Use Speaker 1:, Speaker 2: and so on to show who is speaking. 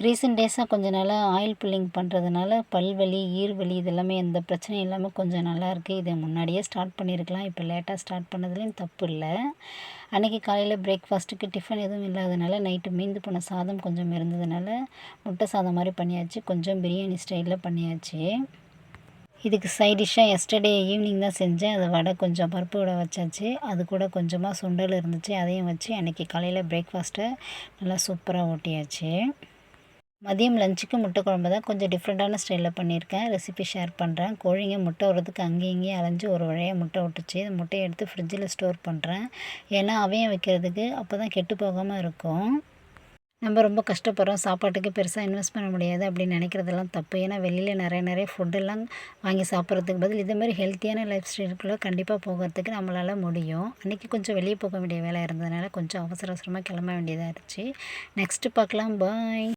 Speaker 1: Recent டேஸாக கொஞ்ச நாளாக ஆயில் புல்லிங் பண்ணுறதுனால பல்வலி, ஈறுவலி இது எல்லாமே எந்த பிரச்சனையும் இல்லாமல் கொஞ்சம் நல்லாயிருக்கு. இதை முன்னாடியே ஸ்டார்ட் பண்ணியிருக்கலாம். இப்போ லேட்டாக ஸ்டார்ட் பண்ணதுலேயும் தப்பு இல்ல. அன்றைக்கி காலையில் பிரேக்ஃபாஸ்ட்டுக்கு டிஃபன் எதுவும் இல்லாதனால நைட்டு மீந்து போன சாதம் கொஞ்சம் இருந்ததுனால முட்டை சாதம் மாதிரி பண்ணியாச்சு. கொஞ்சம் பிரியாணி ஸ்டைலில் பண்ணியாச்சு. இதுக்கு சைட் டிஷ்ஷாக எஸ்டர்டே ஈவினிங் தான் செஞ்சேன். அது வடை கொஞ்சம் பருப்பு வடை வச்சாச்சு. அது கூட கொஞ்சமாக சுண்டல் இருந்துச்சு. அதையும் வச்சு அன்றைக்கி காலையில் பிரேக்ஃபாஸ்ட்டை நல்லா சூப்பராக ஓட்டியாச்சு. மதியம் லஞ்சுக்கு முட்டை குழம்பு தான் கொஞ்சம் டிஃப்ரெண்ட்டான ஸ்டைலில் பண்ணியிருக்கேன். ரெசிபி ஷேர் பண்ணுறேன். கோழிங்க முட்டை விட்றதுக்கு அங்கேயும் இங்கேயும் அலைஞ்சு ஒரு வழியாக முட்டை விட்டுச்சு. இந்த முட்டையை எடுத்து ஃப்ரிட்ஜில் ஸ்டோர் பண்ணுறேன். ஏன்னா அவையம் வைக்கிறதுக்கு அப்போ தான் கெட்டு போகாமல் இருக்கும். நம்ம ரொம்ப கஷ்டப்படுறோம், சாப்பாட்டுக்கு பெருசாக இன்வெஸ்ட் பண்ண முடியாது அப்படின்னு நினைக்கிறதெல்லாம் தப்பு. ஏன்னா வெளியில் நிறைய ஃபுட்டெல்லாம் வாங்கி சாப்பிட்றதுக்கு பதில் இதுமாதிரி ஹெல்த்தியான லைஃப் ஸ்டைலுக்குள்ளே கண்டிப்பாக போகிறதுக்கு நம்மளால் முடியும். அன்றைக்கி கொஞ்சம் வெளியே போக வேண்டிய வேலை இருந்ததுனால கொஞ்சம் அவசரமாக கிளம்ப வேண்டியதாக இருந்துச்சு. நெக்ஸ்ட்டு பார்க்கலாம். பாய்.